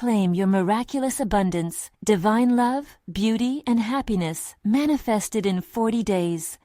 claim your miraculous abundance, divine love, beauty, and happiness manifested in 40 days.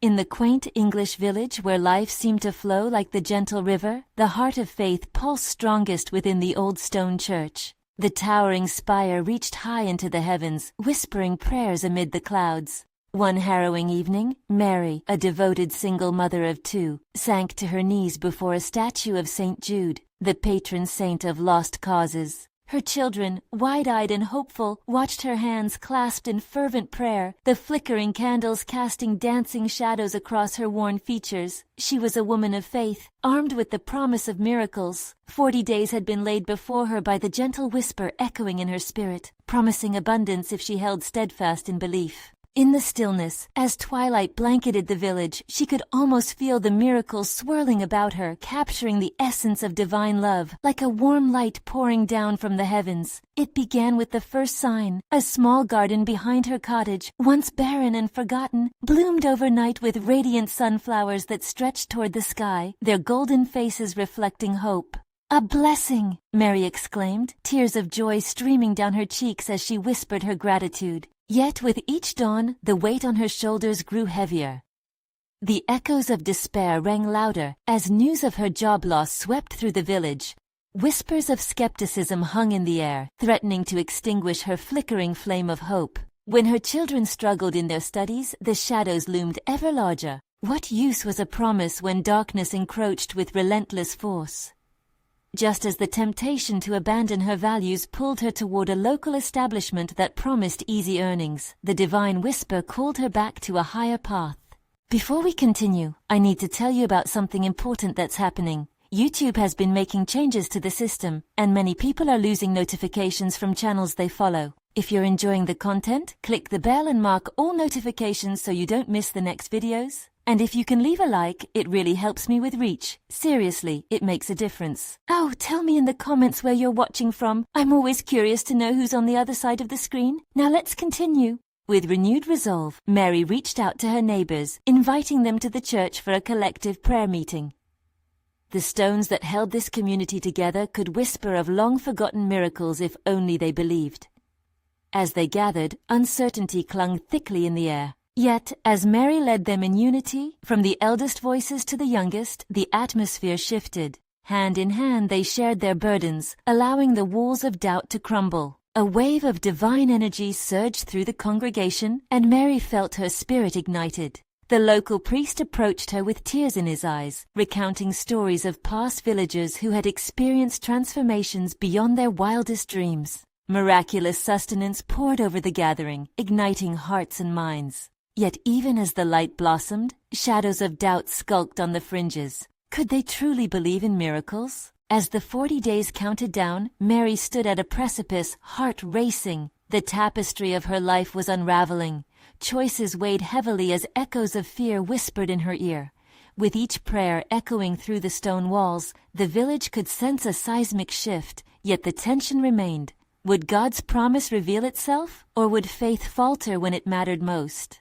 In the quaint English village where life seemed to flow like the gentle river, the heart of faith pulsed strongest within the old stone church. The towering spire reached high into the heavens, whispering prayers amid the clouds. One harrowing evening, Mary, a devoted single mother of two, sank to her knees before a statue of St. Jude, the patron saint of lost causes. Her children, wide-eyed and hopeful, watched her hands clasped in fervent prayer, the flickering candles casting dancing shadows across her worn features. She was a woman of faith, armed with the promise of miracles. 40 days had been laid before her by the gentle whisper echoing in her spirit, promising abundance if she held steadfast in belief. In the stillness, as twilight blanketed the village, she could almost feel the miracles swirling about her, capturing the essence of divine love, like a warm light pouring down from the heavens. It began with the first sign. A small garden behind her cottage, once barren and forgotten, bloomed overnight with radiant sunflowers that stretched toward the sky, their golden faces reflecting hope. "A blessing!" Mary exclaimed, tears of joy streaming down her cheeks as she whispered her gratitude. Yet with each dawn, the weight on her shoulders grew heavier. The echoes of despair rang louder as news of her job loss swept through the village. Whispers of skepticism hung in the air, threatening to extinguish her flickering flame of hope. When her children struggled in their studies, the shadows loomed ever larger. What use was a promise when darkness encroached with relentless force? Just as the temptation to abandon her values pulled her toward a local establishment that promised easy earnings, the divine whisper called her back to a higher path. Before we continue, I need to tell you about something important that's happening. YouTube has been making changes to the system, and many people are losing notifications from channels they follow. If you're enjoying the content, click the bell and mark all notifications so you don't miss the next videos. And if you can leave a like, it really helps me with reach. Seriously, it makes a difference. Oh, tell me in the comments where you're watching from. I'm always curious to know who's on the other side of the screen. Now let's continue. With renewed resolve, Mary reached out to her neighbors, inviting them to the church for a collective prayer meeting. The stones that held this community together could whisper of long-forgotten miracles if only they believed. As they gathered, uncertainty clung thickly in the air. Yet, as Mary led them in unity, from the eldest voices to the youngest, the atmosphere shifted. Hand in hand they shared their burdens, allowing the walls of doubt to crumble. A wave of divine energy surged through the congregation, and Mary felt her spirit ignited. The local priest approached her with tears in his eyes, recounting stories of past villagers who had experienced transformations beyond their wildest dreams. Miraculous sustenance poured over the gathering, igniting hearts and minds. Yet even as the light blossomed, shadows of doubt skulked on the fringes. Could they truly believe in miracles? As the 40 days counted down, Mary stood at a precipice, heart racing. The tapestry of her life was unraveling. Choices weighed heavily as echoes of fear whispered in her ear. With each prayer echoing through the stone walls, the village could sense a seismic shift, yet the tension remained. Would God's promise reveal itself, or would faith falter when it mattered most?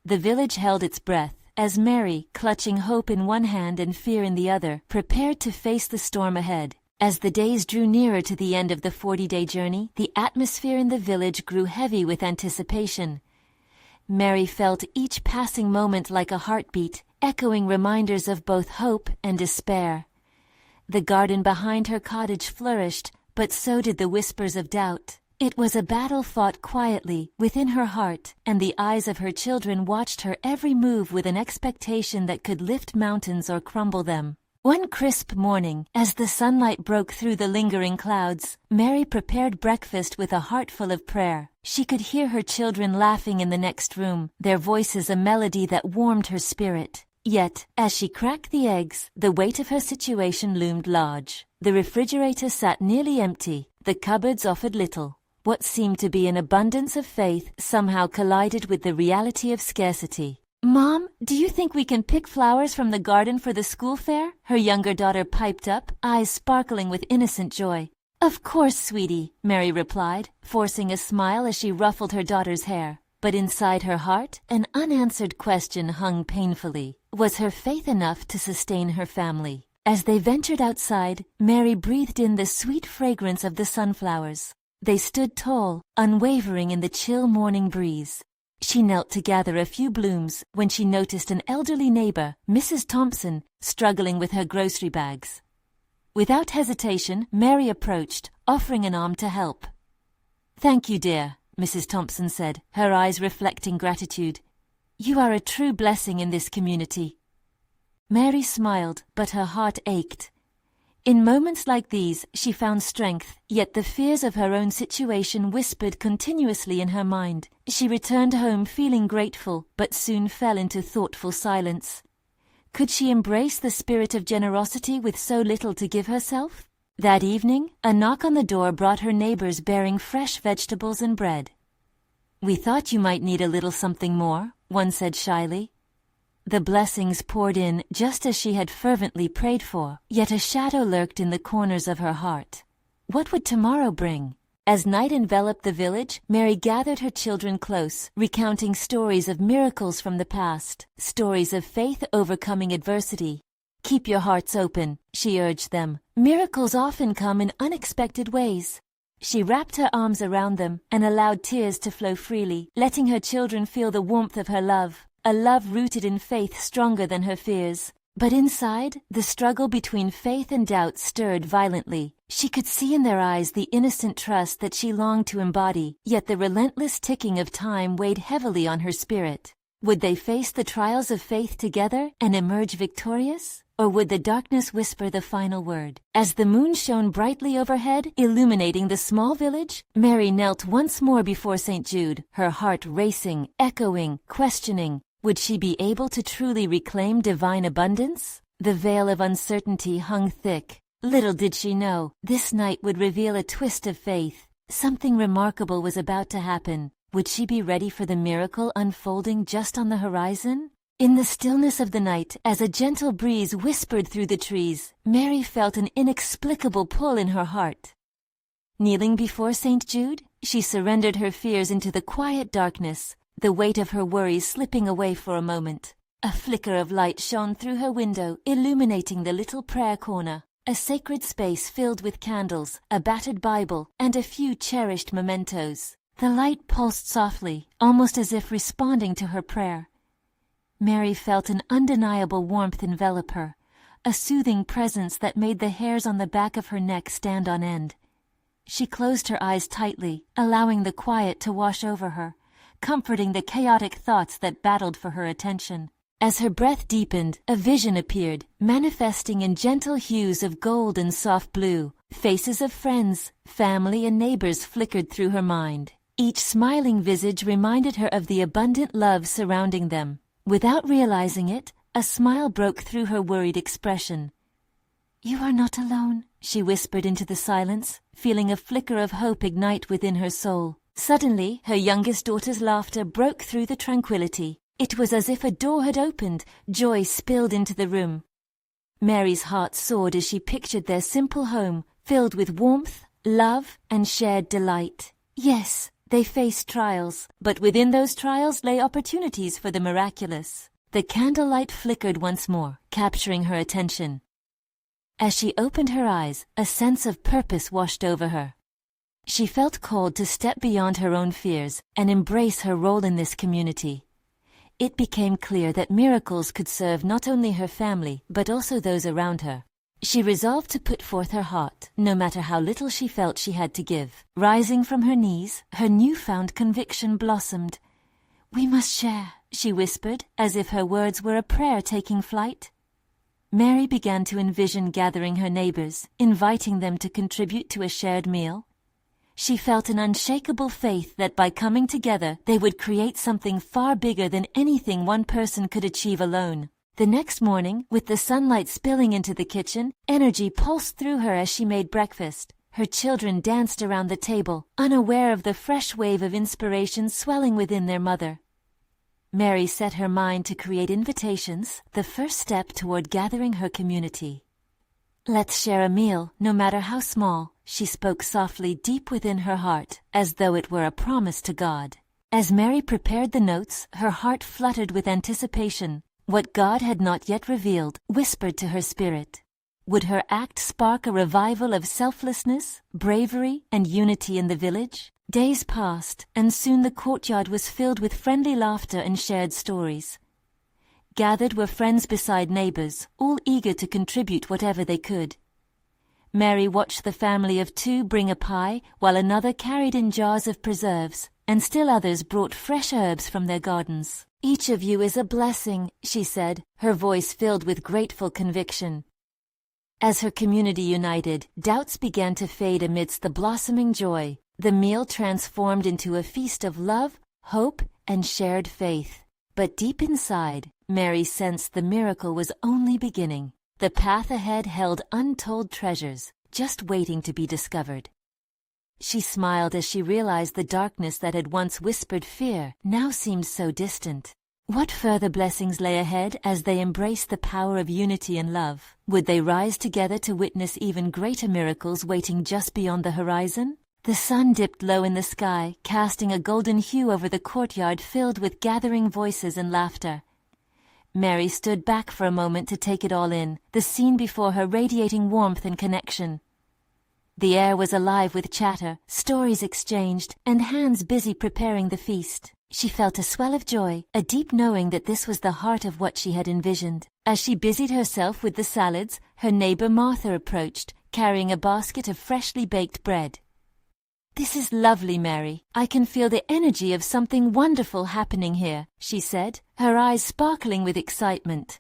The village held its breath, as Mary, clutching hope in one hand and fear in the other, prepared to face the storm ahead. As the days drew nearer to the end of the 40-day journey, the atmosphere in the village grew heavy with anticipation. Mary felt each passing moment like a heartbeat, echoing reminders of both hope and despair. The garden behind her cottage flourished, but so did the whispers of doubt. It was a battle fought quietly, within her heart, and the eyes of her children watched her every move with an expectation that could lift mountains or crumble them. One crisp morning, as the sunlight broke through the lingering clouds, Mary prepared breakfast with a heart full of prayer. She could hear her children laughing in the next room, their voices a melody that warmed her spirit. Yet, as she cracked the eggs, the weight of her situation loomed large. The refrigerator sat nearly empty, the cupboards offered little. What seemed to be an abundance of faith somehow collided with the reality of scarcity. "Mom, do you think we can pick flowers from the garden for the school fair?" her younger daughter piped up, eyes sparkling with innocent joy. "Of course, sweetie," Mary replied, forcing a smile as she ruffled her daughter's hair. But inside her heart, an unanswered question hung painfully. Was her faith enough to sustain her family? As they ventured outside, Mary breathed in the sweet fragrance of the sunflowers. They stood tall, unwavering in the chill morning breeze. She knelt to gather a few blooms when she noticed an elderly neighbor, Mrs. Thompson, struggling with her grocery bags. Without hesitation, Mary approached, offering an arm to help. "Thank you, dear," Mrs. Thompson said, her eyes reflecting gratitude. "You are a true blessing in this community." Mary smiled, but her heart ached. In moments like these, she found strength, yet the fears of her own situation whispered continuously in her mind. She returned home feeling grateful, but soon fell into thoughtful silence. Could she embrace the spirit of generosity with so little to give herself? That evening, a knock on the door brought her neighbors bearing fresh vegetables and bread. "We thought you might need a little something more," one said shyly. The blessings poured in just as she had fervently prayed for, yet a shadow lurked in the corners of her heart. What would tomorrow bring? As night enveloped the village, Mary gathered her children close, recounting stories of miracles from the past, stories of faith overcoming adversity. "Keep your hearts open," she urged them. "Miracles often come in unexpected ways." She wrapped her arms around them and allowed tears to flow freely, letting her children feel the warmth of her love. A love rooted in faith stronger than her fears. But inside, the struggle between faith and doubt stirred violently. She could see in their eyes the innocent trust that she longed to embody, yet the relentless ticking of time weighed heavily on her spirit. Would they face the trials of faith together and emerge victorious? Or would the darkness whisper the final word? As the moon shone brightly overhead, illuminating the small village, Mary knelt once more before St. Jude, her heart racing, echoing, questioning. Would she be able to truly reclaim divine abundance? The veil of uncertainty hung thick. Little did she know, this night would reveal a twist of faith. Something remarkable was about to happen. Would she be ready for the miracle unfolding just on the horizon? In the stillness of the night, as a gentle breeze whispered through the trees, Mary felt an inexplicable pull in her heart. Kneeling before St. Jude, she surrendered her fears into the quiet darkness, the weight of her worries slipping away for a moment. A flicker of light shone through her window, illuminating the little prayer corner, a sacred space filled with candles, a battered Bible, and a few cherished mementos. The light pulsed softly, almost as if responding to her prayer. Mary felt an undeniable warmth envelop her, a soothing presence that made the hairs on the back of her neck stand on end. She closed her eyes tightly, allowing the quiet to wash over her, comforting the chaotic thoughts that battled for her attention. As her breath deepened, a vision appeared, manifesting in gentle hues of gold and soft blue. Faces of friends, family, and neighbors flickered through her mind. Each smiling visage reminded her of the abundant love surrounding them. Without realizing it, a smile broke through her worried expression. "You are not alone," she whispered into the silence, feeling a flicker of hope ignite within her soul. Suddenly, her youngest daughter's laughter broke through the tranquility. It was as if a door had opened, joy spilled into the room. Mary's heart soared as she pictured their simple home, filled with warmth, love, and shared delight. Yes, they faced trials, but within those trials lay opportunities for the miraculous. The candlelight flickered once more, capturing her attention. As she opened her eyes, a sense of purpose washed over her. She felt called to step beyond her own fears and embrace her role in this community. It became clear that miracles could serve not only her family, but also those around her. She resolved to put forth her heart, no matter how little she felt she had to give. Rising from her knees, her newfound conviction blossomed. "We must share," she whispered, as if her words were a prayer taking flight. Mary began to envision gathering her neighbors, inviting them to contribute to a shared meal. She felt an unshakable faith that by coming together, they would create something far bigger than anything one person could achieve alone. The next morning, with the sunlight spilling into the kitchen, energy pulsed through her as she made breakfast. Her children danced around the table, unaware of the fresh wave of inspiration swelling within their mother. Mary set her mind to create invitations, the first step toward gathering her community. "Let's share a meal, no matter how small," she spoke softly deep within her heart, as though it were a promise to God. As Mary prepared the notes, her heart fluttered with anticipation. What God had not yet revealed whispered to her spirit. Would her act spark a revival of selflessness, bravery, and unity in the village? Days passed, and soon the courtyard was filled with friendly laughter and shared stories. Gathered were friends beside neighbors, all eager to contribute whatever they could. Mary watched the family of two bring a pie, while another carried in jars of preserves, and still others brought fresh herbs from their gardens. "Each of you is a blessing," she said, her voice filled with grateful conviction. As her community united, doubts began to fade amidst the blossoming joy. The meal transformed into a feast of love, hope, and shared faith. But deep inside, Mary sensed the miracle was only beginning. The path ahead held untold treasures, just waiting to be discovered. She smiled as she realized the darkness that had once whispered fear now seemed so distant. What further blessings lay ahead as they embraced the power of unity and love? Would they rise together to witness even greater miracles waiting just beyond the horizon? The sun dipped low in the sky, casting a golden hue over the courtyard filled with gathering voices and laughter. Mary stood back for a moment to take it all in, the scene before her radiating warmth and connection. The air was alive with chatter, stories exchanged, and hands busy preparing the feast. She felt a swell of joy, a deep knowing that this was the heart of what she had envisioned. As she busied herself with the salads, her neighbor Martha approached, carrying a basket of freshly baked bread. "This is lovely, Mary. I can feel the energy of something wonderful happening here," she said, her eyes sparkling with excitement.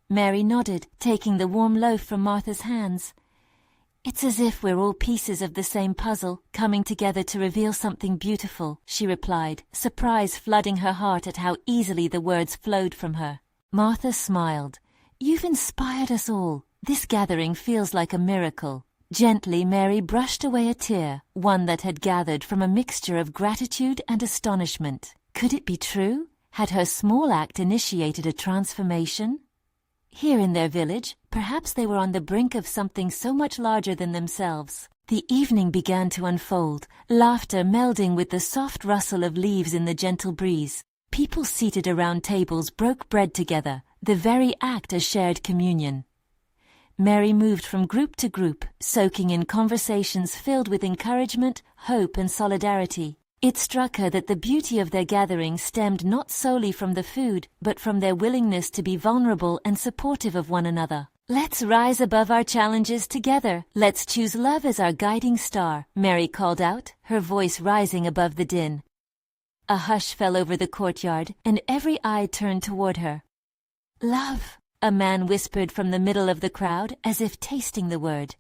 Mary nodded, taking the warm loaf from Martha's hands. "It's as if we're all pieces of the same puzzle, coming together to reveal something beautiful," she replied, surprise flooding her heart at how easily the words flowed from her. Martha smiled. "You've inspired us all. This gathering feels like a miracle." Gently, Mary brushed away a tear, one that had gathered from a mixture of gratitude and astonishment. Could it be true? Had her small act initiated a transformation? Here in their village, perhaps they were on the brink of something so much larger than themselves. The evening began to unfold, laughter melding with the soft rustle of leaves in the gentle breeze. People seated around tables broke bread together, the very act a shared communion. Mary moved from group to group, soaking in conversations filled with encouragement, hope, and solidarity. It struck her that the beauty of their gathering stemmed not solely from the food, but from their willingness to be vulnerable and supportive of one another. "Let's rise above our challenges together. Let's choose love as our guiding star," Mary called out, her voice rising above the din. A hush fell over the courtyard, and every eye turned toward her. "Love," a man whispered from the middle of the crowd, as if tasting the word.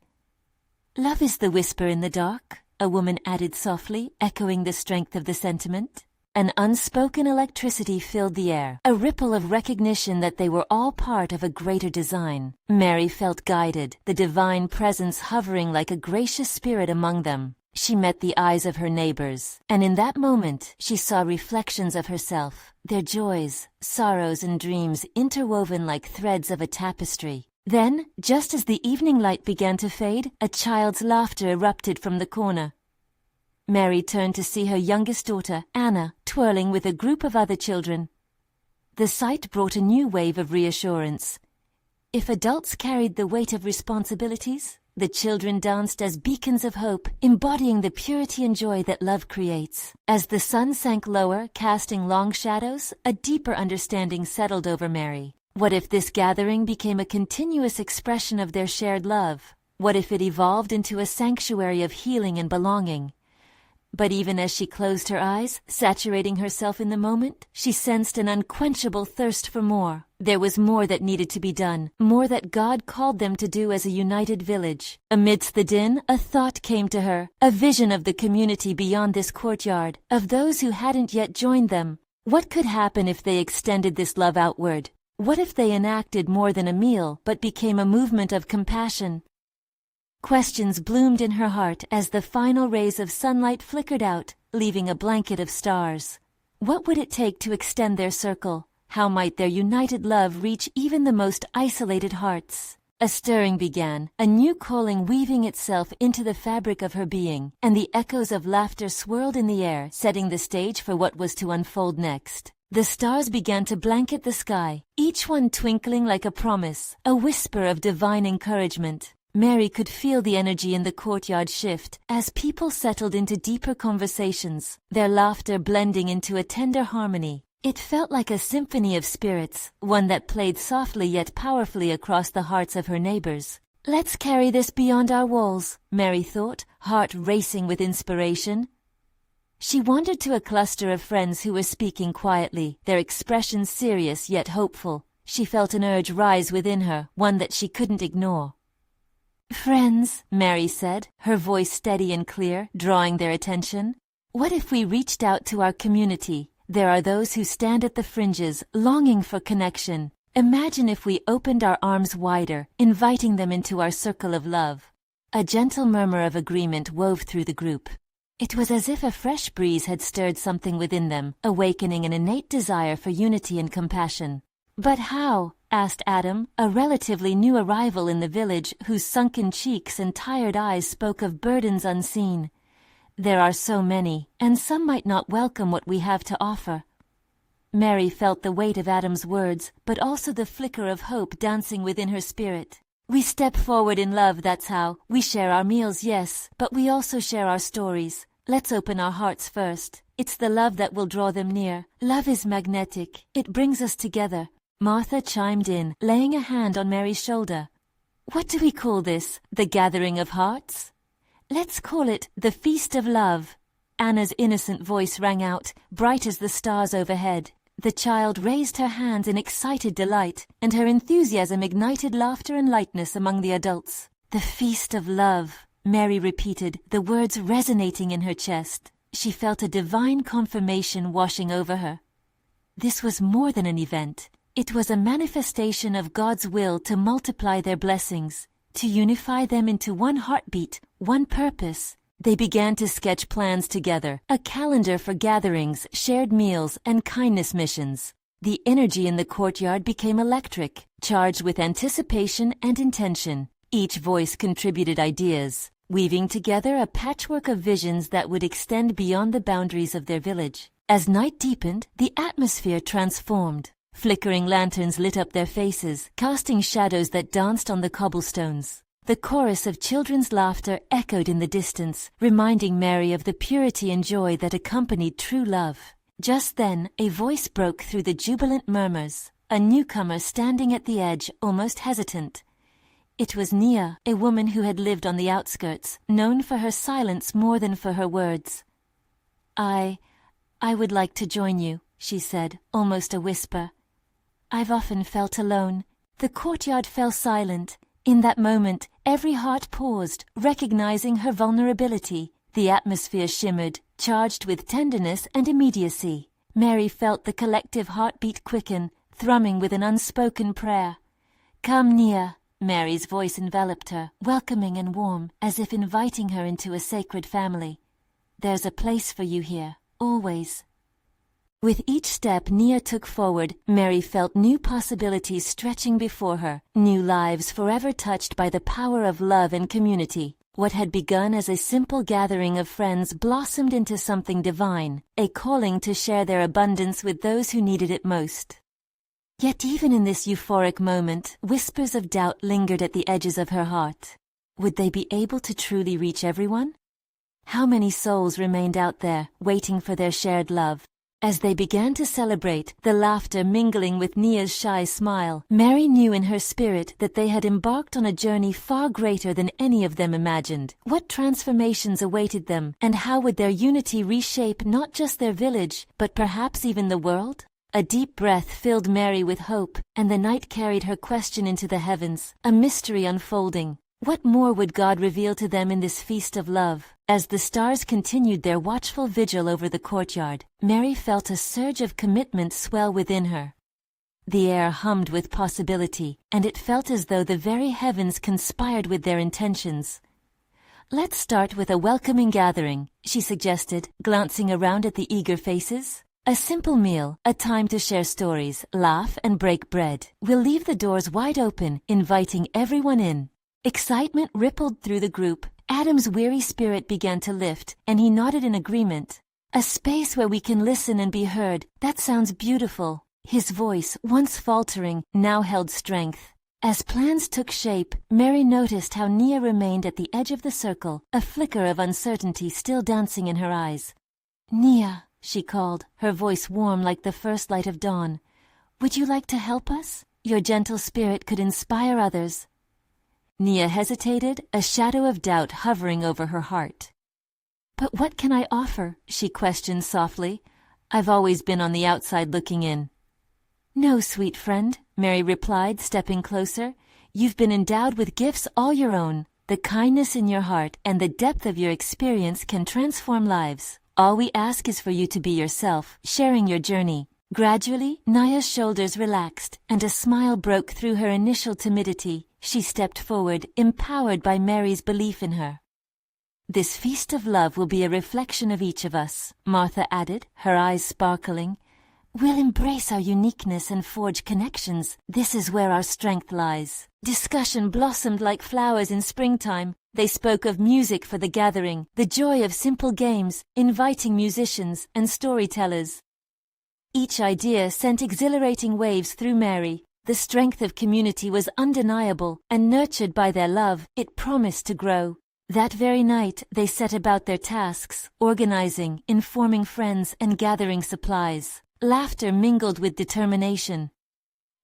"Love is the whisper in the dark," a woman added softly, echoing the strength of the sentiment. An unspoken electricity filled the air, a ripple of recognition that they were all part of a greater design. Mary felt guided, the divine presence hovering like a gracious spirit among them. She met the eyes of her neighbors, and in that moment she saw reflections of herself, their joys, sorrows, and dreams interwoven like threads of a tapestry. Then, just as the evening light began to fade, a child's laughter erupted from the corner. Mary turned to see her youngest daughter, Anna, twirling with a group of other children. The sight brought a new wave of reassurance. If adults carried the weight of responsibilities, the children danced as beacons of hope, embodying the purity and joy that love creates. As the sun sank lower, casting long shadows, a deeper understanding settled over Mary. What if this gathering became a continuous expression of their shared love? What if it evolved into a sanctuary of healing and belonging? But even as she closed her eyes, saturating herself in the moment, she sensed an unquenchable thirst for more. There was more that needed to be done, more that God called them to do as a united village. Amidst the din, a thought came to her, a vision of the community beyond this courtyard, of those who hadn't yet joined them. What could happen if they extended this love outward? What if they enacted more than a meal, but became a movement of compassion? Questions bloomed in her heart as the final rays of sunlight flickered out, leaving a blanket of stars. What would it take to extend their circle? How might their united love reach even the most isolated hearts? A stirring began, a new calling weaving itself into the fabric of her being, and the echoes of laughter swirled in the air, setting the stage for what was to unfold next. The stars began to blanket the sky, each one twinkling like a promise, a whisper of divine encouragement. Mary could feel the energy in the courtyard shift as people settled into deeper conversations, their laughter blending into a tender harmony. It felt like a symphony of spirits, one that played softly yet powerfully across the hearts of her neighbors. Let's carry this beyond our walls, Mary thought, heart racing with inspiration. She wandered to a cluster of friends who were speaking quietly, their expressions serious yet hopeful. She felt an urge rise within her, one that she couldn't ignore. "Friends," Mary said, her voice steady and clear, drawing their attention. "What if we reached out to our community? There are those who stand at the fringes, longing for connection. Imagine if we opened our arms wider, inviting them into our circle of love." A gentle murmur of agreement wove through the group. It was as if a fresh breeze had stirred something within them, awakening an innate desire for unity and compassion. "But how?" asked Adam, a relatively new arrival in the village whose sunken cheeks and tired eyes spoke of burdens unseen. "There are so many, and some might not welcome what we have to offer." Mary felt the weight of Adam's words, but also the flicker of hope dancing within her spirit. "We step forward in love, that's how. We share our meals, yes, but we also share our stories. Let's open our hearts first. It's the love that will draw them near. Love is magnetic. It brings us together." Martha chimed in, laying a hand on Mary's shoulder. "What do we call this? The gathering of hearts?" "Let's call it the Feast of Love." Anna's innocent voice rang out, bright as the stars overhead. The child raised her hands in excited delight, and her enthusiasm ignited laughter and lightness among the adults. "The Feast of Love," Mary repeated, the words resonating in her chest. She felt a divine confirmation washing over her. This was more than an event. It was a manifestation of God's will to multiply their blessings, to unify them into one heartbeat, one purpose. They began to sketch plans together, a calendar for gatherings, shared meals, and kindness missions. The energy in the courtyard became electric, charged with anticipation and intention. Each voice contributed ideas, weaving together a patchwork of visions that would extend beyond the boundaries of their village. As night deepened, the atmosphere transformed. Flickering lanterns lit up their faces, casting shadows that danced on the cobblestones. The chorus of children's laughter echoed in the distance, reminding Mary of the purity and joy that accompanied true love. Just then, a voice broke through the jubilant murmurs, a newcomer standing at the edge, almost hesitant. It was Nia, a woman who had lived on the outskirts, known for her silence more than for her words. I would like to join you," she said, almost a whisper. "I've often felt alone." The courtyard fell silent. In that moment, every heart paused, recognizing her vulnerability. The atmosphere shimmered, charged with tenderness and immediacy. Mary felt the collective heartbeat quicken, thrumming with an unspoken prayer. "Come, Nia." Mary's voice enveloped her, welcoming and warm, as if inviting her into a sacred family. "There's a place for you here, always." With each step Nia took forward, Mary felt new possibilities stretching before her, new lives forever touched by the power of love and community. What had begun as a simple gathering of friends blossomed into something divine, a calling to share their abundance with those who needed it most. Yet even in this euphoric moment, whispers of doubt lingered at the edges of her heart. Would they be able to truly reach everyone? How many souls remained out there, waiting for their shared love? As they began to celebrate, the laughter mingling with Nia's shy smile, Mary knew in her spirit that they had embarked on a journey far greater than any of them imagined. What transformations awaited them, and how would their unity reshape not just their village, but perhaps even the world? A deep breath filled Mary with hope, and the night carried her question into the heavens, a mystery unfolding. What more would God reveal to them in this feast of love? As the stars continued their watchful vigil over the courtyard, Mary felt a surge of commitment swell within her. The air hummed with possibility, and it felt as though the very heavens conspired with their intentions. "Let's start with a welcoming gathering," she suggested, glancing around at the eager faces. "A simple meal, a time to share stories, laugh, and break bread. We'll leave the doors wide open, inviting everyone in." Excitement rippled through the group. Adam's weary spirit began to lift, and he nodded in agreement. A space where we can listen and be heard. That sounds beautiful. His voice, once faltering, now held strength. As plans took shape, Mary noticed how Nia remained at the edge of the circle, a flicker of uncertainty still dancing in her eyes. "Nia," she called, her voice warm like the first light of dawn. "Would you like to help us? Your gentle spirit could inspire others." Nia hesitated, a shadow of doubt hovering over her heart. "But what can I offer?" she questioned softly. "I've always been on the outside looking in." "No, sweet friend," Mary replied, stepping closer. "You've been endowed with gifts all your own. The kindness in your heart and the depth of your experience can transform lives. All we ask is for you to be yourself, sharing your journey." Gradually, Nia's shoulders relaxed, and a smile broke through her initial timidity. She stepped forward, empowered by Mary's belief in her. "This feast of love will be a reflection of each of us," Martha added, her eyes sparkling. "We'll embrace our uniqueness and forge connections. This is where our strength lies." Discussion blossomed like flowers in springtime. They spoke of music for the gathering, the joy of simple games, inviting musicians and storytellers. Each idea sent exhilarating waves through Mary. The strength of community was undeniable, and nurtured by their love, it promised to grow. That very night, they set about their tasks, organizing, informing friends, and gathering supplies. Laughter mingled with determination.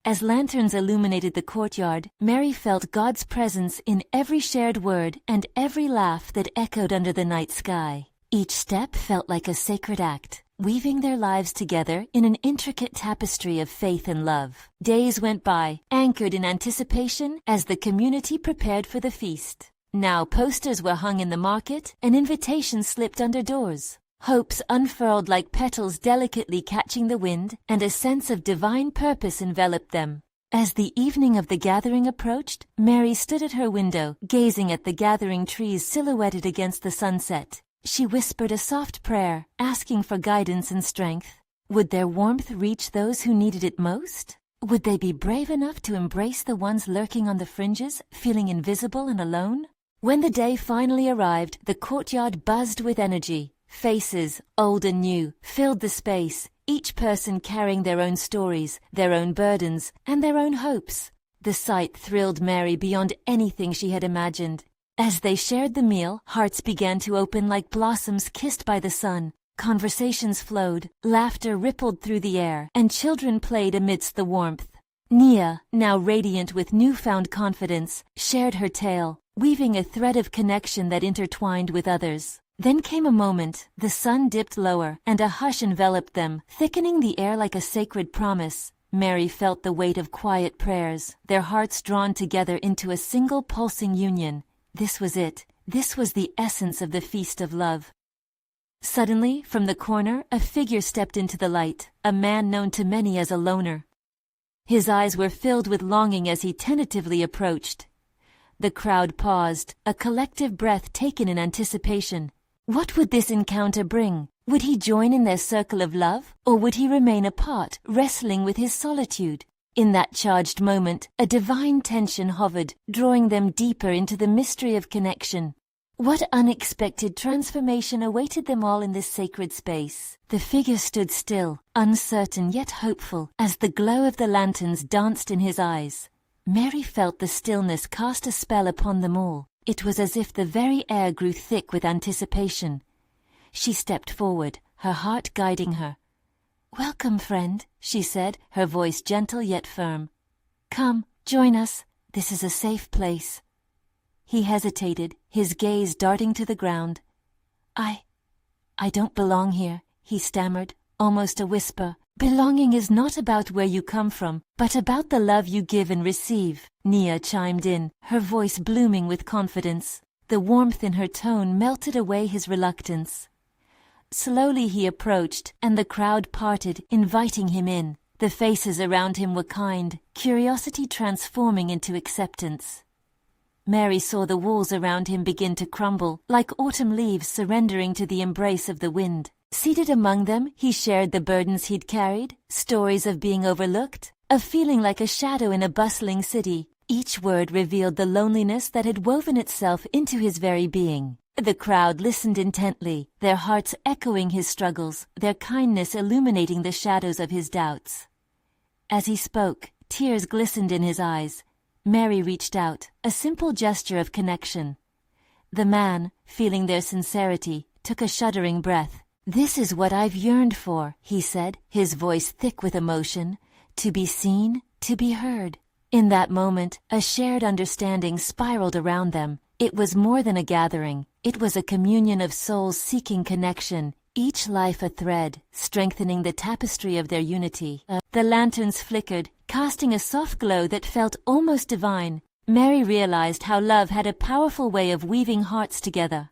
As lanterns illuminated the courtyard, Mary felt God's presence in every shared word and every laugh that echoed under the night sky. Each step felt like a sacred act, weaving their lives together in an intricate tapestry of faith and love. Days went by, anchored in anticipation as the community prepared for the feast. Now posters were hung in the market, and invitations slipped under doors. Hopes unfurled like petals delicately catching the wind, and a sense of divine purpose enveloped them. As the evening of the gathering approached, Mary stood at her window, gazing at the gathering trees silhouetted against the sunset. She whispered a soft prayer, asking for guidance and strength. Would their warmth reach those who needed it most? Would they be brave enough to embrace the ones lurking on the fringes, feeling invisible and alone? When the day finally arrived, the courtyard buzzed with energy. Faces, old and new, filled the space, each person carrying their own stories, their own burdens, and their own hopes. The sight thrilled Mary beyond anything she had imagined. As they shared the meal, hearts began to open like blossoms kissed by the sun. Conversations flowed, laughter rippled through the air, and children played amidst the warmth. Nia, now radiant with newfound confidence, shared her tale, weaving a thread of connection that intertwined with others. Then came a moment, the sun dipped lower, and a hush enveloped them, thickening the air like a sacred promise. Mary felt the weight of quiet prayers, their hearts drawn together into a single pulsing union. This was it. This was the essence of the feast of love. Suddenly, from the corner, a figure stepped into the light, a man known to many as a loner. His eyes were filled with longing as he tentatively approached. The crowd paused, a collective breath taken in anticipation. What would this encounter bring? Would he join in their circle of love, or would he remain apart, wrestling with his solitude? In that charged moment, a divine tension hovered, drawing them deeper into the mystery of connection. What unexpected transformation awaited them all in this sacred space? The figure stood still, uncertain yet hopeful, as the glow of the lanterns danced in his eyes. Mary felt the stillness cast a spell upon them all. It was as if the very air grew thick with anticipation. She stepped forward, her heart guiding her. "Welcome, friend," she said, her voice gentle yet firm. "Come, join us. This is a safe place." He hesitated, his gaze darting to the ground. I don't belong here," he stammered, almost a whisper. "Belonging is not about where you come from, but about the love you give and receive," Nia chimed in, her voice blooming with confidence. The warmth in her tone melted away his reluctance. Slowly he approached, and the crowd parted, inviting him in. The faces around him were kind, curiosity transforming into acceptance. Mary saw the walls around him begin to crumble, like autumn leaves surrendering to the embrace of the wind. Seated among them, he shared the burdens he'd carried, stories of being overlooked, of feeling like a shadow in a bustling city. Each word revealed the loneliness that had woven itself into his very being. The crowd listened intently, their hearts echoing his struggles, their kindness illuminating the shadows of his doubts. As he spoke, tears glistened in his eyes. Mary reached out, a simple gesture of connection. The man, feeling their sincerity, took a shuddering breath. "This is what I've yearned for," he said, his voice thick with emotion. "To be seen, to be heard." In that moment, a shared understanding spiraled around them. It was more than a gathering. It was a communion of souls seeking connection, each life a thread, strengthening the tapestry of their unity. The lanterns flickered, casting a soft glow that felt almost divine. Mary realized how love had a powerful way of weaving hearts together.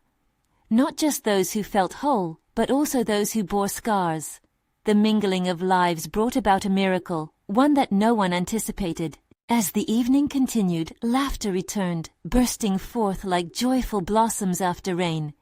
Not just those who felt whole, but also those who bore scars. The mingling of lives brought about a miracle, one that no one anticipated. As the evening continued, laughter returned, bursting forth like joyful blossoms after rain.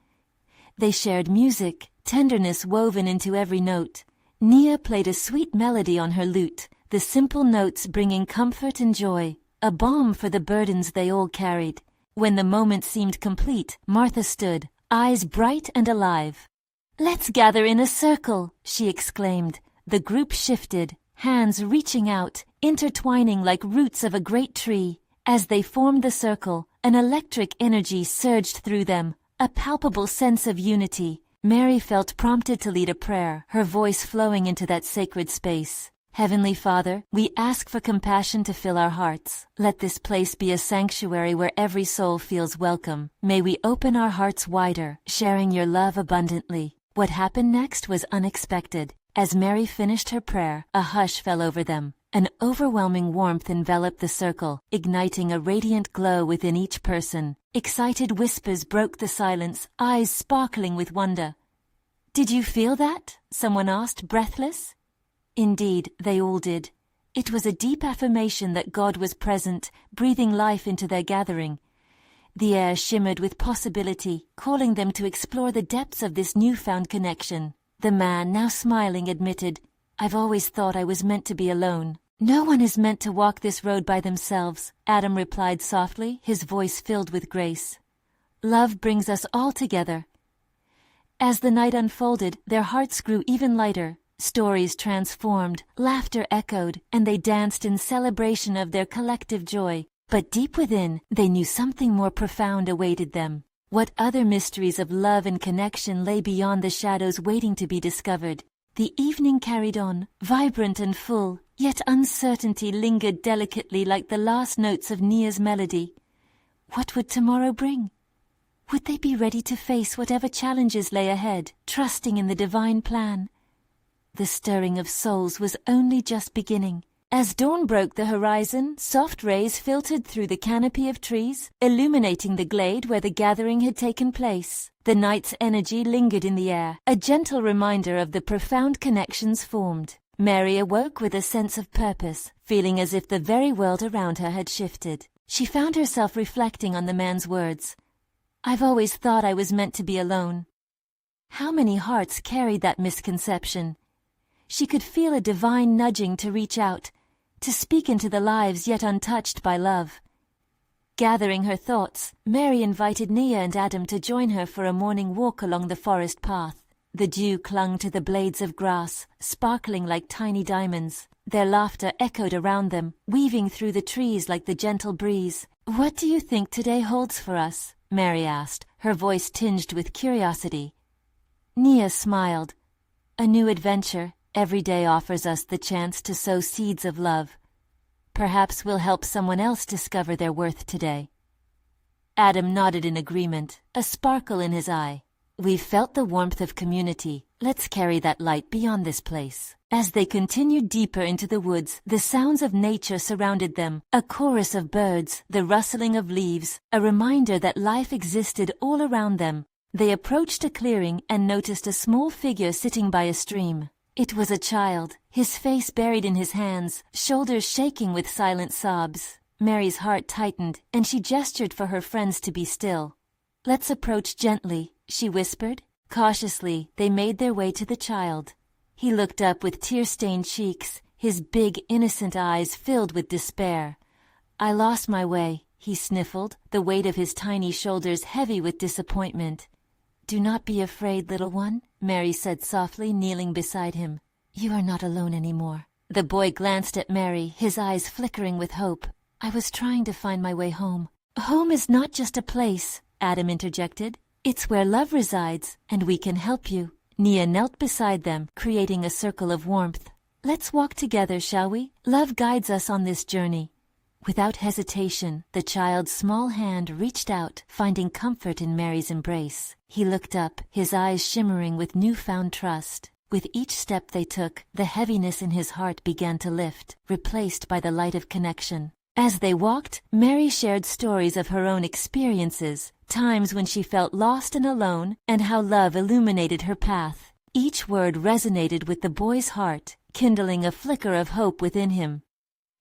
They shared music, tenderness woven into every note. Nia played a sweet melody on her lute, the simple notes bringing comfort and joy, a balm for the burdens they all carried. When the moment seemed complete, Martha stood, eyes bright and alive. "Let's gather in a circle," she exclaimed. The group shifted, hands reaching out, intertwining like roots of a great tree. As they formed the circle, an electric energy surged through them, a palpable sense of unity. Mary felt prompted to lead a prayer, her voice flowing into that sacred space. "Heavenly Father, we ask for compassion to fill our hearts. Let this place be a sanctuary where every soul feels welcome. May we open our hearts wider, sharing your love abundantly." What happened next was unexpected. As Mary finished her prayer, a hush fell over them. An overwhelming warmth enveloped the circle, igniting a radiant glow within each person. Excited whispers broke the silence, eyes sparkling with wonder. "Did you feel that?" someone asked, breathless. Indeed, they all did. It was a deep affirmation that God was present, breathing life into their gathering. The air shimmered with possibility, calling them to explore the depths of this newfound connection. The man, now smiling, admitted, "I've always thought I was meant to be alone." "No one is meant to walk this road by themselves," Adam replied softly, his voice filled with grace. "Love brings us all together." As the night unfolded, their hearts grew even lighter. Stories transformed, laughter echoed, and they danced in celebration of their collective joy. But deep within, they knew something more profound awaited them. What other mysteries of love and connection lay beyond the shadows waiting to be discovered? The evening carried on, vibrant and full, yet uncertainty lingered delicately like the last notes of Nia's melody. What would tomorrow bring? Would they be ready to face whatever challenges lay ahead, trusting in the divine plan? The stirring of souls was only just beginning. As dawn broke the horizon, soft rays filtered through the canopy of trees, illuminating the glade where the gathering had taken place. The night's energy lingered in the air, a gentle reminder of the profound connections formed. Mary awoke with a sense of purpose, feeling as if the very world around her had shifted. She found herself reflecting on the man's words. "I've always thought I was meant to be alone." How many hearts carried that misconception? She could feel a divine nudging to reach out, to speak into the lives yet untouched by love. Gathering her thoughts, Mary invited Nia and Adam to join her for a morning walk along the forest path. The dew clung to the blades of grass, sparkling like tiny diamonds. Their laughter echoed around them, weaving through the trees like the gentle breeze. "What do you think today holds for us?" Mary asked, her voice tinged with curiosity. Nia smiled. "A new adventure. Every day offers us the chance to sow seeds of love. Perhaps we'll help someone else discover their worth today." Adam nodded in agreement, a sparkle in his eye. "We've felt the warmth of community. Let's carry that light beyond this place." As they continued deeper into the woods, the sounds of nature surrounded them, a chorus of birds, the rustling of leaves, a reminder that life existed all around them. They approached a clearing and noticed a small figure sitting by a stream. It was a child, his face buried in his hands, shoulders shaking with silent sobs. Mary's heart tightened, and she gestured for her friends to be still. "Let's approach gently," she whispered. Cautiously, they made their way to the child. He looked up with tear-stained cheeks, his big, innocent eyes filled with despair. "I lost my way," he sniffled, the weight of his tiny shoulders heavy with disappointment. "Do not be afraid, little one," Mary said softly, kneeling beside him. "You are not alone anymore." The boy glanced at Mary, his eyes flickering with hope. "I was trying to find my way home." "Home is not just a place," Adam interjected. "It's where love resides, and we can help you." Nia knelt beside them, creating a circle of warmth. "Let's walk together, shall we? Love guides us on this journey." Without hesitation, the child's small hand reached out, finding comfort in Mary's embrace. He looked up, his eyes shimmering with newfound trust. With each step they took, the heaviness in his heart began to lift, replaced by the light of connection. As they walked, Mary shared stories of her own experiences, times when she felt lost and alone, and how love illuminated her path. Each word resonated with the boy's heart, kindling a flicker of hope within him.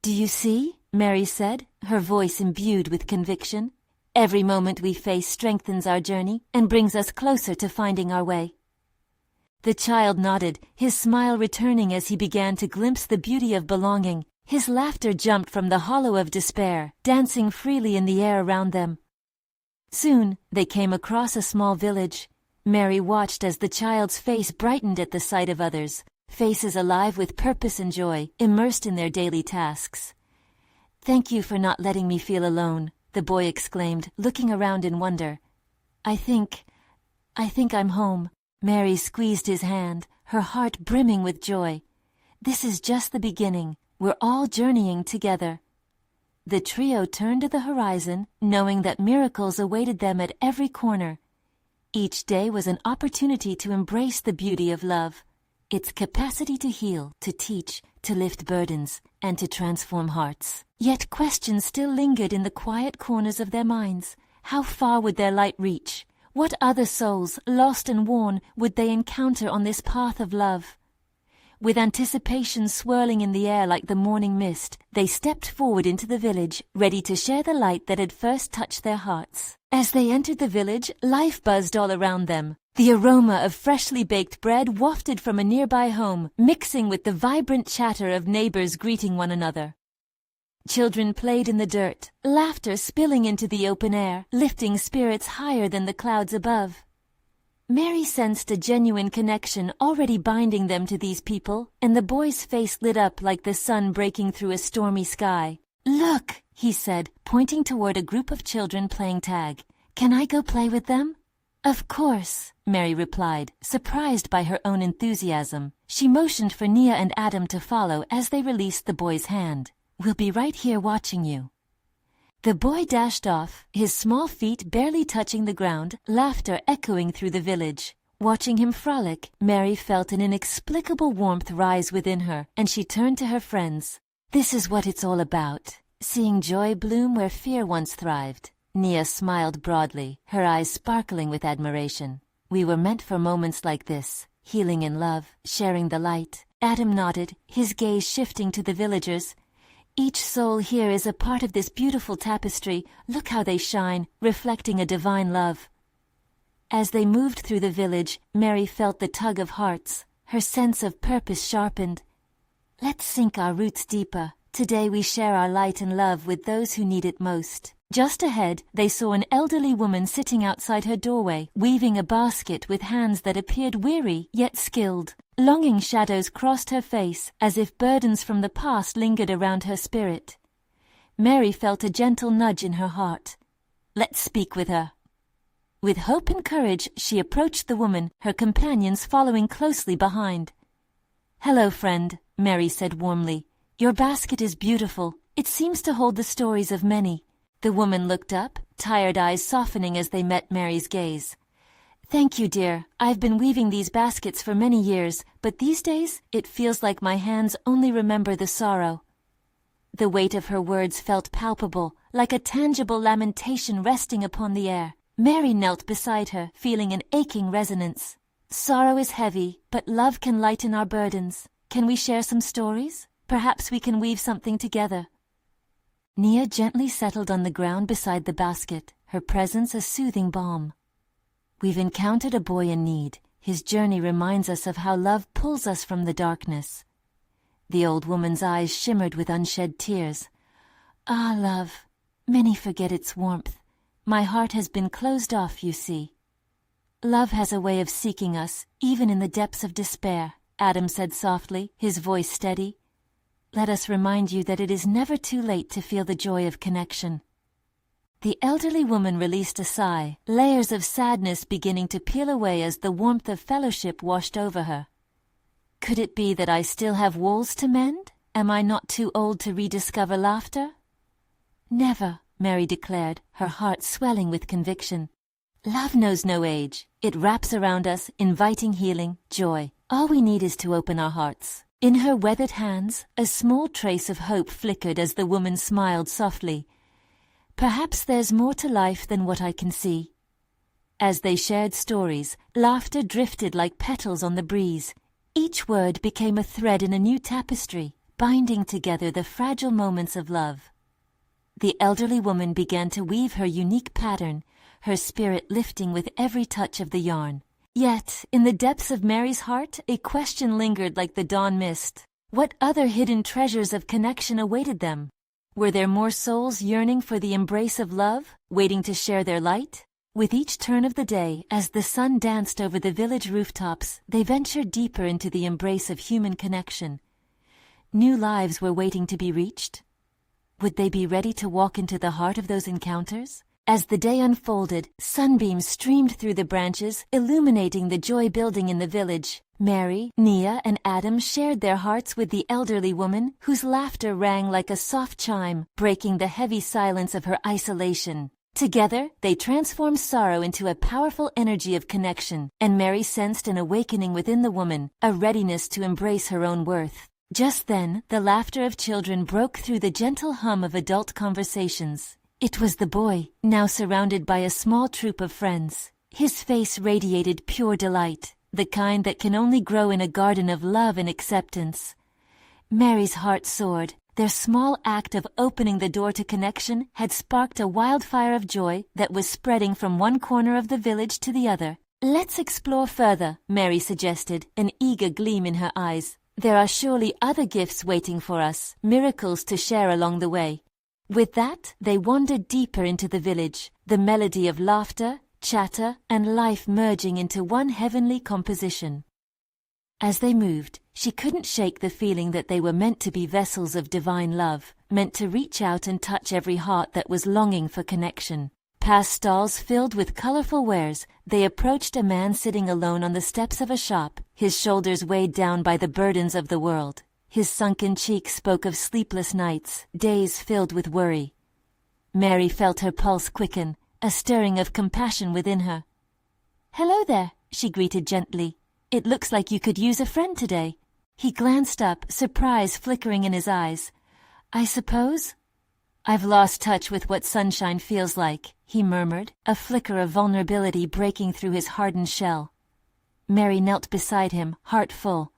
"Do you see?" Mary said, her voice imbued with conviction. "Every moment we face strengthens our journey and brings us closer to finding our way." The child nodded, his smile returning as he began to glimpse the beauty of belonging. His laughter jumped from the hollow of despair, dancing freely in the air around them. Soon, they came across a small village. Mary watched as the child's face brightened at the sight of others, faces alive with purpose and joy, immersed in their daily tasks. "Thank you for not letting me feel alone," the boy exclaimed, looking around in wonder. I think I'm home." Mary squeezed his hand, her heart brimming with joy. "This is just the beginning. We're all journeying together." The trio turned to the horizon, knowing that miracles awaited them at every corner. Each day was an opportunity to embrace the beauty of love, its capacity to heal, to teach, to lift burdens, and to transform hearts. Yet questions still lingered in the quiet corners of their minds. How far would their light reach? What other souls, lost and worn, would they encounter on this path of love? With anticipation swirling in the air like the morning mist, they stepped forward into the village, ready to share the light that had first touched their hearts. As they entered the village, life buzzed all around them. The aroma of freshly baked bread wafted from a nearby home, mixing with the vibrant chatter of neighbors greeting one another. Children played in the dirt, laughter spilling into the open air, lifting spirits higher than the clouds above. Mary sensed a genuine connection already binding them to these people, and the boy's face lit up like the sun breaking through a stormy sky. "Look," he said, pointing toward a group of children playing tag. "Can I go play with them?" "Of course," Mary replied, surprised by her own enthusiasm. She motioned for Nia and Adam to follow as they released the boy's hand. "We'll be right here watching you." The boy dashed off, his small feet barely touching the ground, laughter echoing through the village. Watching him frolic, Mary felt an inexplicable warmth rise within her, and she turned to her friends. "This is what it's all about, seeing joy bloom where fear once thrived." Nia smiled broadly, her eyes sparkling with admiration. "We were meant for moments like this, healing in love, sharing the light." Adam nodded, his gaze shifting to the villagers. "Each soul here is a part of this beautiful tapestry. Look how they shine, reflecting a divine love." As they moved through the village, Mary felt the tug of hearts, her sense of purpose sharpened. "Let's sink our roots deeper. Today we share our light and love with those who need it most." Just ahead, they saw an elderly woman sitting outside her doorway, weaving a basket with hands that appeared weary yet skilled. Longing shadows crossed her face, as if burdens from the past lingered around her spirit. Mary felt a gentle nudge in her heart. "Let's speak with her." With hope and courage, she approached the woman, her companions following closely behind. "Hello, friend," Mary said warmly. "Your basket is beautiful. It seems to hold the stories of many." The woman looked up, tired eyes softening as they met Mary's gaze. "Thank you, dear. I've been weaving these baskets for many years, but these days it feels like my hands only remember the sorrow." The weight of her words felt palpable, like a tangible lamentation resting upon the air. Mary knelt beside her, feeling an aching resonance. "Sorrow is heavy, but love can lighten our burdens. Can we share some stories? Perhaps we can weave something together." Nia gently settled on the ground beside the basket, her presence a soothing balm. "We've encountered a boy in need. His journey reminds us of how love pulls us from the darkness." The old woman's eyes shimmered with unshed tears. "Ah, love." Many forget its warmth. My heart has been closed off, you see. Love has a way of seeking us, even in the depths of despair, Adam said softly, his voice steady. Let us remind you that it is never too late to feel the joy of connection. The elderly woman released a sigh, layers of sadness beginning to peel away as the warmth of fellowship washed over her. Could it be that I still have walls to mend? Am I not too old to rediscover laughter? Never, Mary declared, her heart swelling with conviction. Love knows no age. It wraps around us, inviting healing, joy. All we need is to open our hearts. In her weathered hands, a small trace of hope flickered as the woman smiled softly. Perhaps there's more to life than what I can see. As they shared stories, laughter drifted like petals on the breeze. Each word became a thread in a new tapestry, binding together the fragile moments of love. The elderly woman began to weave her unique pattern, her spirit lifting with every touch of the yarn. Yet, in the depths of Mary's heart, a question lingered like the dawn mist. What other hidden treasures of connection awaited them? Were there more souls yearning for the embrace of love, waiting to share their light? With each turn of the day, as the sun danced over the village rooftops, they ventured deeper into the embrace of human connection. New lives were waiting to be reached. Would they be ready to walk into the heart of those encounters? As the day unfolded, sunbeams streamed through the branches, illuminating the joy building in the village. Mary, Nia, and Adam shared their hearts with the elderly woman, whose laughter rang like a soft chime, breaking the heavy silence of her isolation. Together, they transformed sorrow into a powerful energy of connection, and Mary sensed an awakening within the woman, a readiness to embrace her own worth. Just then, the laughter of children broke through the gentle hum of adult conversations. It was the boy, now surrounded by a small troop of friends. His face radiated pure delight, the kind that can only grow in a garden of love and acceptance. Mary's heart soared. Their small act of opening the door to connection had sparked a wildfire of joy that was spreading from one corner of the village to the other. Let's explore further, Mary suggested, an eager gleam in her eyes. There are surely other gifts waiting for us, miracles to share along the way. With that, they wandered deeper into the village, the melody of laughter, chatter, and life merging into one heavenly composition. As they moved, she couldn't shake the feeling that they were meant to be vessels of divine love, meant to reach out and touch every heart that was longing for connection. Past stalls filled with colorful wares, they approached a man sitting alone on the steps of a shop, his shoulders weighed down by the burdens of the world. His sunken cheek spoke of sleepless nights, days filled with worry. Mary felt her pulse quicken, a stirring of compassion within her. "Hello there," she greeted gently. "It looks like you could use a friend today." He glanced up, surprise flickering in his eyes. "I suppose?" "I've lost touch with what sunshine feels like," he murmured, a flicker of vulnerability breaking through his hardened shell. Mary knelt beside him, heart full.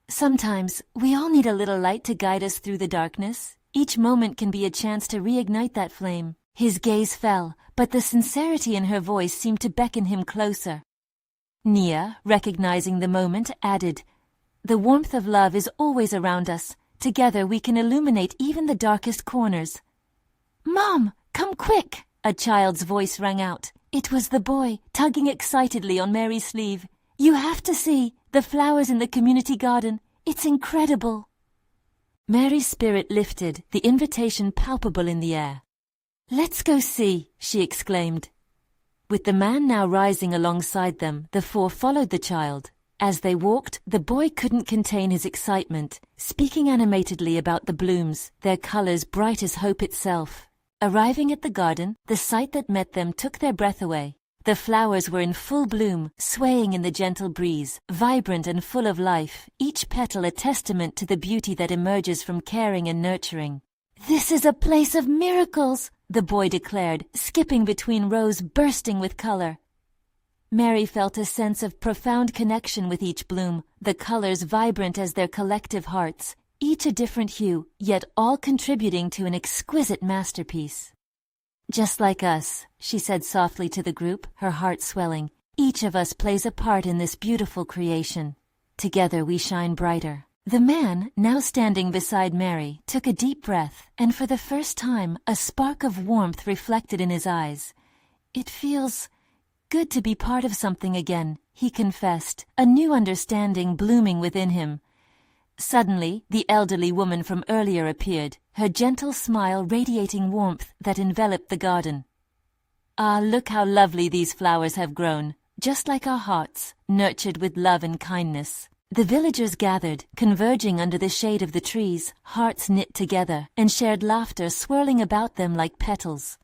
"Sometimes, we all need a little light to guide us through the darkness. Each moment can be a chance to reignite that flame." His gaze fell, but the sincerity in her voice seemed to beckon him closer. Nia, recognizing the moment, added, "The warmth of love is always around us. Together we can illuminate even the darkest corners." "Mom, come quick!" a child's voice rang out. It was the boy, tugging excitedly on Mary's sleeve. "You have to see the flowers in the community garden. It's incredible." Mary's spirit lifted, the invitation palpable in the air. "Let's go see," she exclaimed. With the man now rising alongside them, the four followed the child. As they walked, the boy couldn't contain his excitement, speaking animatedly about the blooms, their colors bright as hope itself. Arriving at the garden, the sight that met them took their breath away. The flowers were in full bloom, swaying in the gentle breeze, vibrant and full of life, each petal a testament to the beauty that emerges from caring and nurturing. "This is a place of miracles," the boy declared, skipping between rows bursting with color. Mary felt a sense of profound connection with each bloom, the colors vibrant as their collective hearts, each a different hue, yet all contributing to an exquisite masterpiece. "Just like us," she said softly to the group, her heart swelling. "Each of us plays a part in this beautiful creation. Together we shine brighter." The man, now standing beside Mary, took a deep breath, and for the first time, a spark of warmth reflected in his eyes. "It feels good to be part of something again," he confessed, a new understanding blooming within him. Suddenly, the elderly woman from earlier appeared, her gentle smile radiating warmth that enveloped the garden. "Ah, look how lovely these flowers have grown, just like our hearts, nurtured with love and kindness." The villagers gathered, converging under the shade of the trees, hearts knit together, and shared laughter swirling about them like petals.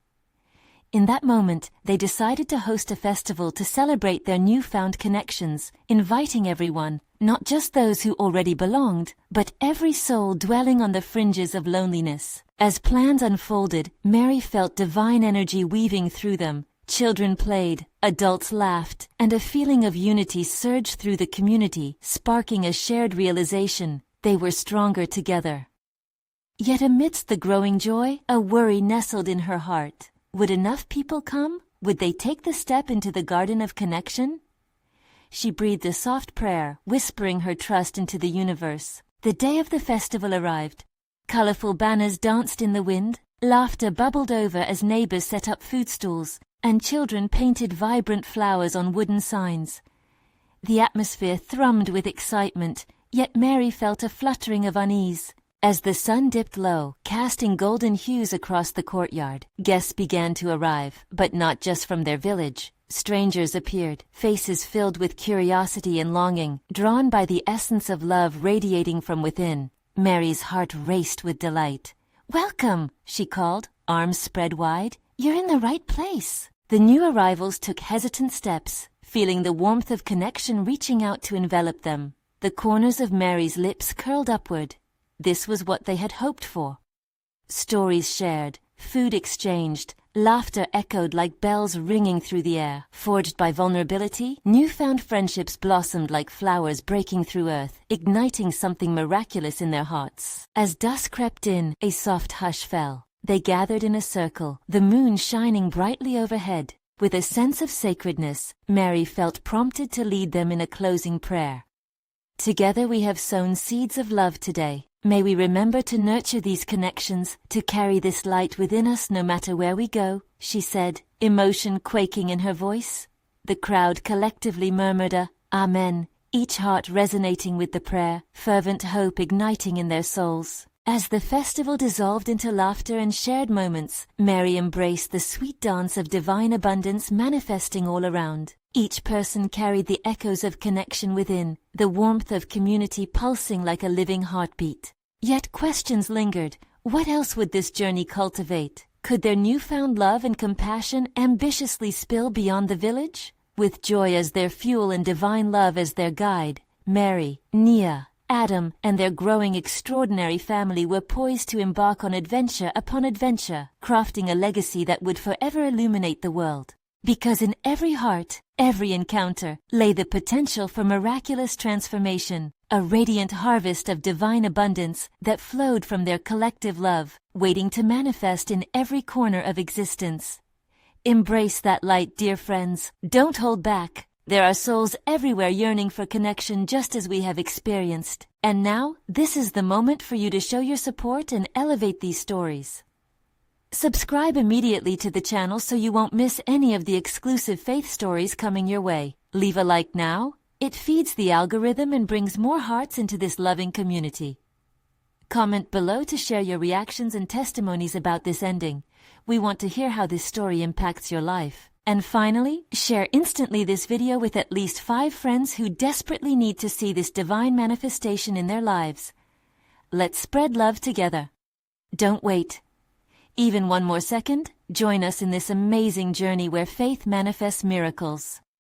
In that moment, they decided to host a festival to celebrate their newfound connections, inviting everyone, not just those who already belonged, but every soul dwelling on the fringes of loneliness. As plans unfolded, Mary felt divine energy weaving through them. Children played, adults laughed, and a feeling of unity surged through the community, sparking a shared realization: they were stronger together. Yet amidst the growing joy, a worry nestled in her heart. Would enough people come? Would they take the step into the garden of connection? She breathed a soft prayer, whispering her trust into the universe. The day of the festival arrived. Colorful banners danced in the wind, laughter bubbled over as neighbors set up food stalls, and children painted vibrant flowers on wooden signs. The atmosphere thrummed with excitement, yet Mary felt a fluttering of unease. As the sun dipped low, casting golden hues across the courtyard, guests began to arrive, but not just from their village. Strangers appeared, faces filled with curiosity and longing, drawn by the essence of love radiating from within. Mary's heart raced with delight. "Welcome," she called, arms spread wide. "You're in the right place." The new arrivals took hesitant steps, feeling the warmth of connection reaching out to envelop them. The corners of Mary's lips curled upward. This was what they had hoped for. Stories shared, food exchanged, laughter echoed like bells ringing through the air. Forged by vulnerability, newfound friendships blossomed like flowers breaking through earth, igniting something miraculous in their hearts. As dusk crept in, a soft hush fell. They gathered in a circle, the moon shining brightly overhead. With a sense of sacredness, Mary felt prompted to lead them in a closing prayer. "Together we have sown seeds of love today. May we remember to nurture these connections, to carry this light within us no matter where we go," she said, emotion quaking in her voice. The crowd collectively murmured a "Amen," each heart resonating with the prayer, fervent hope igniting in their souls. As the festival dissolved into laughter and shared moments, Mary embraced the sweet dance of divine abundance manifesting all around. Each person carried the echoes of connection within, the warmth of community pulsing like a living heartbeat. Yet questions lingered. What else would this journey cultivate? Could their newfound love and compassion ambitiously spill beyond the village? With joy as their fuel and divine love as their guide, Mary, Nia, Adam, and their growing extraordinary family were poised to embark on adventure upon adventure, crafting a legacy that would forever illuminate the world. Because in every heart, every encounter, lay the potential for miraculous transformation, a radiant harvest of divine abundance that flowed from their collective love, waiting to manifest in every corner of existence. Embrace that light, dear friends. Don't hold back. There are souls everywhere yearning for connection just as we have experienced. And now, this is the moment for you to show your support and elevate these stories. Subscribe immediately to the channel so you won't miss any of the exclusive faith stories coming your way. Leave a like now. It feeds the algorithm and brings more hearts into this loving community. Comment below to share your reactions and testimonies about this ending. We want to hear how this story impacts your life. And finally, share instantly this video with at least 5 friends who desperately need to see this divine manifestation in their lives. Let's spread love together. Don't wait. Even one more second, join us in this amazing journey where faith manifests miracles.